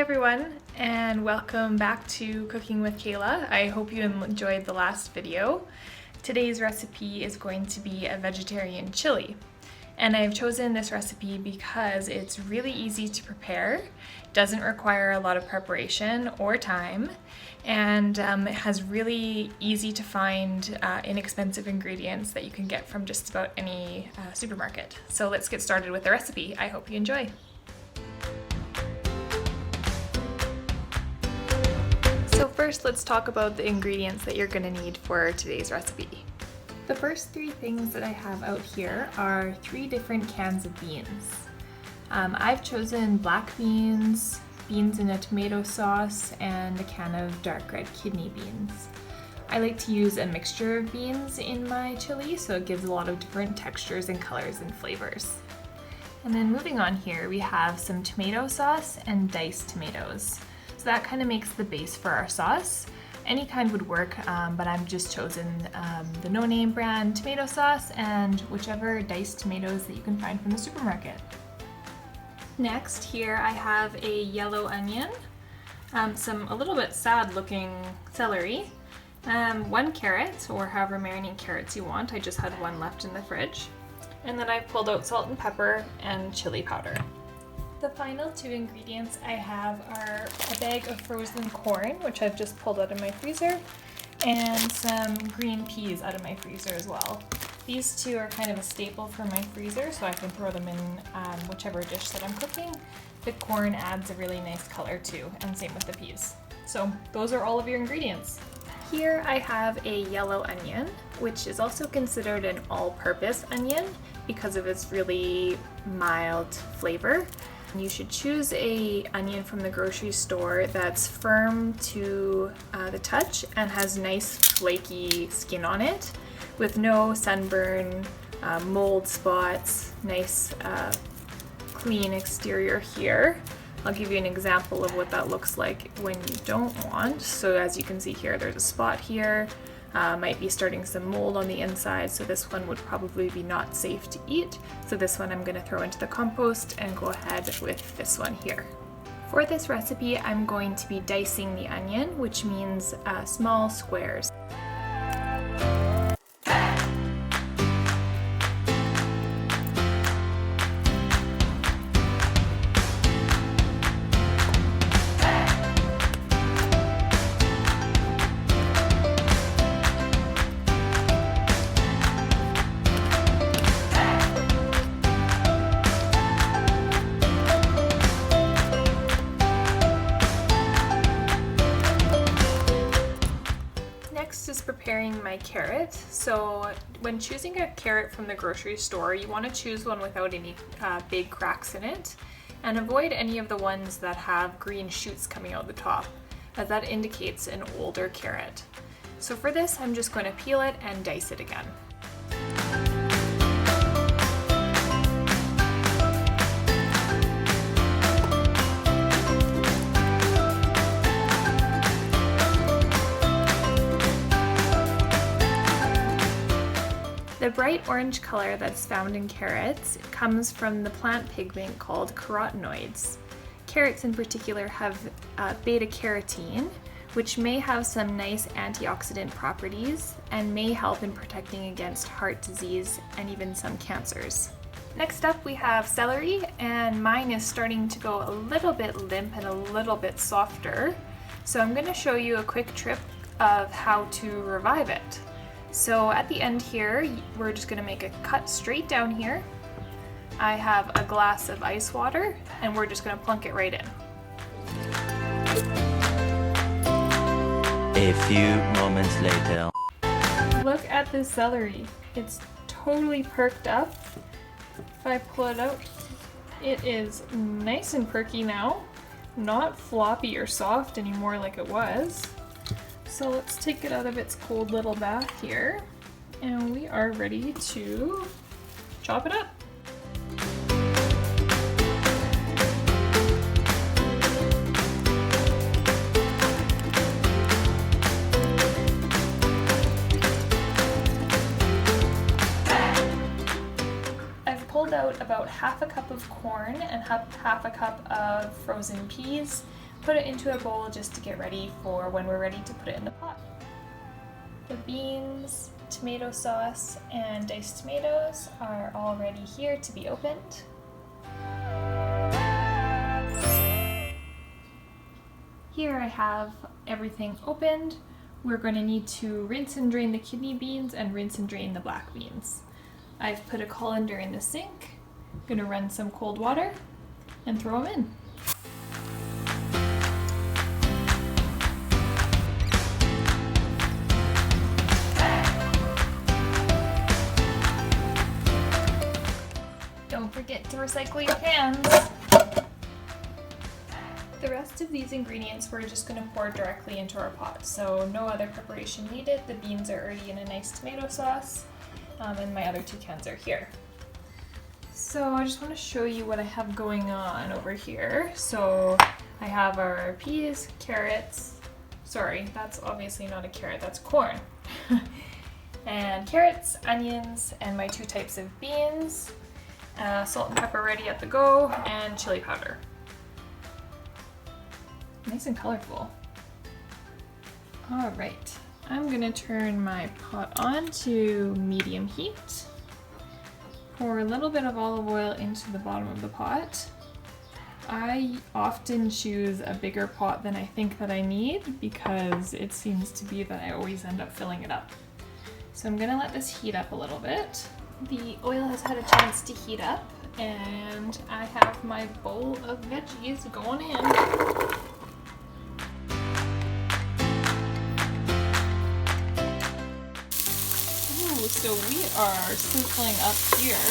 everyone, and welcome back to Cooking with Kayla. I hope you enjoyed the last video. Today's recipe is going to be a vegetarian chili. And I've chosen this recipe because it's really easy to prepare, doesn't require a lot of preparation or time, and it has really easy to find inexpensive ingredients that you can get from just about any supermarket. So let's get started with the recipe. I hope you enjoy. So first, let's talk about the ingredients that you're gonna need for today's recipe. The first three things that I have out here are 3 different cans of beans. I've chosen black beans, beans in a tomato sauce, and a can of dark red kidney beans. I like to use a mixture of beans in my chili, so it gives a lot of different textures and colors and flavors. And then moving on here, we have some tomato sauce and diced tomatoes. So that kind of makes the base for our sauce. Any kind would work, but I've just chosen the no-name brand tomato sauce and whichever diced tomatoes that you can find from the supermarket. Next, here I have a yellow onion, some a little bit sad looking celery, 1 carrot, or however many carrots you want. I just had 1 left in the fridge. And then I've pulled out salt and pepper and chili powder. The final 2 ingredients I have are a bag of frozen corn, which I've just pulled out of my freezer, and some green peas out of my freezer as well. These 2 are kind of a staple for my freezer, so I can throw them in whichever dish that I'm cooking. The corn adds a really nice color too, and same with the peas. So those are all of your ingredients. Here I have a yellow onion, which is also considered an all-purpose onion because of its really mild flavor. You should choose a onion from the grocery store that's firm to the touch and has nice flaky skin on it with no sunburn, mold spots, nice clean exterior here. I'll give you an example of what that looks like when you don't want. So as you can see here, there's a spot here. Might be starting some mold on the inside, so this one would probably be not safe to eat. So this one I'm going to throw into the compost and go ahead with this one here. For this recipe, I'm going to be dicing the onion, which means small squares. Next is preparing my carrot. So when choosing a carrot from the grocery store, you want to choose one without any big cracks in it, and avoid any of the ones that have green shoots coming out the top, as that indicates an older carrot. So for this, I'm just going to peel it and dice it again. The bright orange color that's found in carrots comes from the plant pigment called carotenoids. Carrots in particular have beta-carotene, which may have some nice antioxidant properties and may help in protecting against heart disease and even some cancers. Next up we have celery, and mine is starting to go a little bit limp and a little bit softer. So I'm going to show you a quick trick of how to revive it. So at the end here, we're just going to make a cut straight down here. I have a glass of ice water, and we're just going to plunk it right in. A few moments later. Look at this celery. It's totally perked up. If I pull it out, it is nice and perky now. Not floppy or soft anymore like it was. So let's take it out of its cold little bath here, and we are ready to chop it up. I've pulled out about half a cup of corn and half a cup of frozen peas. put it into a bowl just to get ready for when we're ready to put it in the pot. The beans, tomato sauce, and diced tomatoes are all ready here to be opened. Here I have everything opened. We're going to need to rinse and drain the kidney beans and rinse and drain the black beans. I've put a colander in the sink. I'm going to run some cold water and throw them in. Don't forget to recycle your cans. The rest of these ingredients we're just going to pour directly into our pot, so no other preparation needed. The beans are already in a nice tomato sauce, and my other 2 cans are here. So I just want to show you what I have going on over here. So I have our peas, carrots, sorry, that's obviously not a carrot, that's corn. And carrots, onions, and my 2 types of beans, salt and pepper ready at the go, and chili powder. Nice and colorful. All right, I'm gonna turn my pot on to medium heat. Pour a little bit of olive oil into the bottom of the pot. I often choose a bigger pot than I think that I need because it seems to be that I always end up filling it up. So I'm gonna let this heat up a little bit. The oil has had a chance to heat up and I have my bowl of veggies going in. So we are sizzling up here.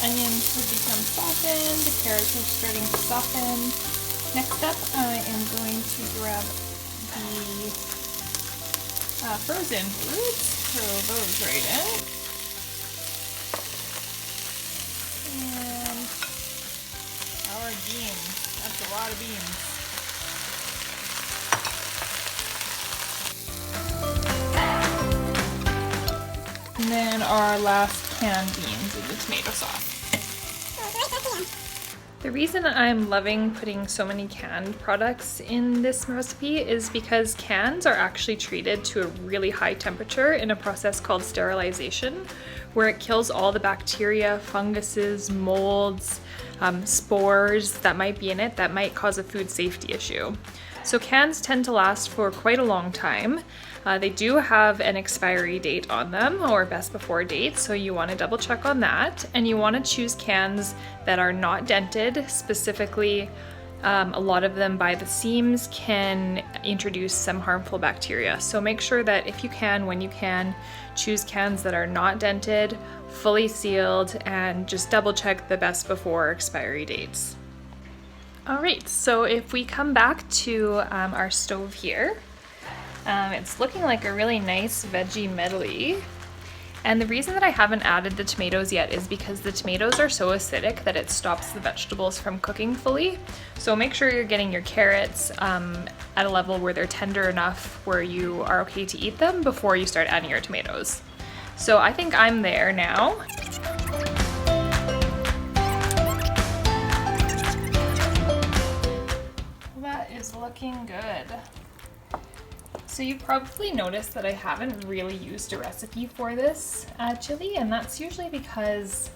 Onions have become softened, the carrots are starting to soften. Next up, I am going to grab the frozen fruits, throw those right in. And our beans, that's a lot of beans. And then our last canned beans in the tomato sauce. The reason I'm loving putting so many canned products in this recipe is because cans are actually treated to a really high temperature in a process called sterilization, where it kills all the bacteria, funguses, molds, spores that might be in it that might cause a food safety issue. So cans tend to last for quite a long time. They do have an expiry date on them, or best before date, so you want to double check on that. And you want to choose cans that are not dented. Specifically, a lot of them by the seams can introduce some harmful bacteria. So make sure that if you can, when you can, choose cans that are not dented, fully sealed, and just double check the best before expiry dates. Alright, so if we come back to our stove here, it's looking like a really nice veggie medley. And the reason that I haven't added the tomatoes yet is because the tomatoes are so acidic that it stops the vegetables from cooking fully. So make sure you're getting your carrots at a level where they're tender enough where you are okay to eat them before you start adding your tomatoes. So I think I'm there now. That is looking good. So you probably noticed that I haven't really used a recipe for this chili, and that's usually because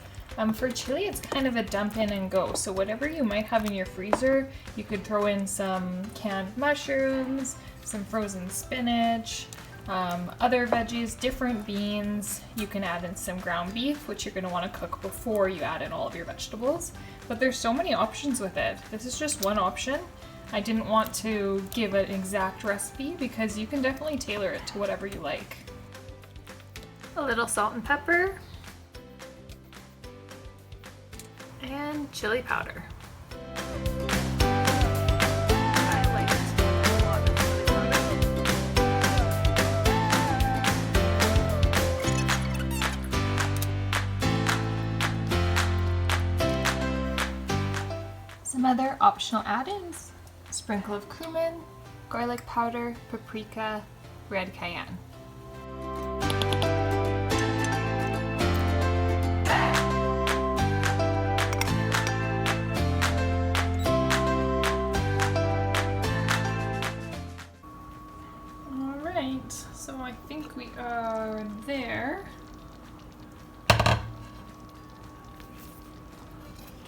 for chili it's kind of a dump in and go. So whatever you might have in your freezer, you could throw in some canned mushrooms, some frozen spinach, other veggies, different beans. You can add in some ground beef, which you're going to want to cook before you add in all of your vegetables. But there's so many options with it. This is just one option. I didn't want to give an exact recipe because you can definitely tailor it to whatever you like. A little salt and pepper, and chili powder. I like a lot of chili powder. Some other optional add-ins. Sprinkle of cumin, garlic powder, paprika, red cayenne.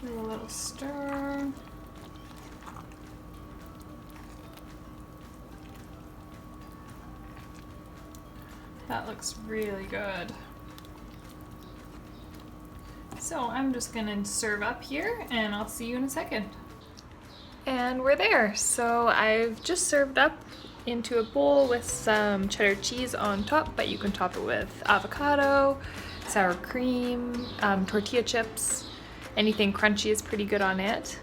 Give it a little stir. That looks really good. So I'm just gonna serve up here and I'll see you in a second. And we're there. So I've just served up into a bowl with some cheddar cheese on top, but you can top it with avocado, sour cream, tortilla chips. Anything crunchy is pretty good on it,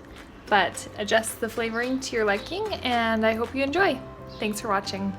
but adjust the flavoring to your liking, and I hope you enjoy. Thanks for watching.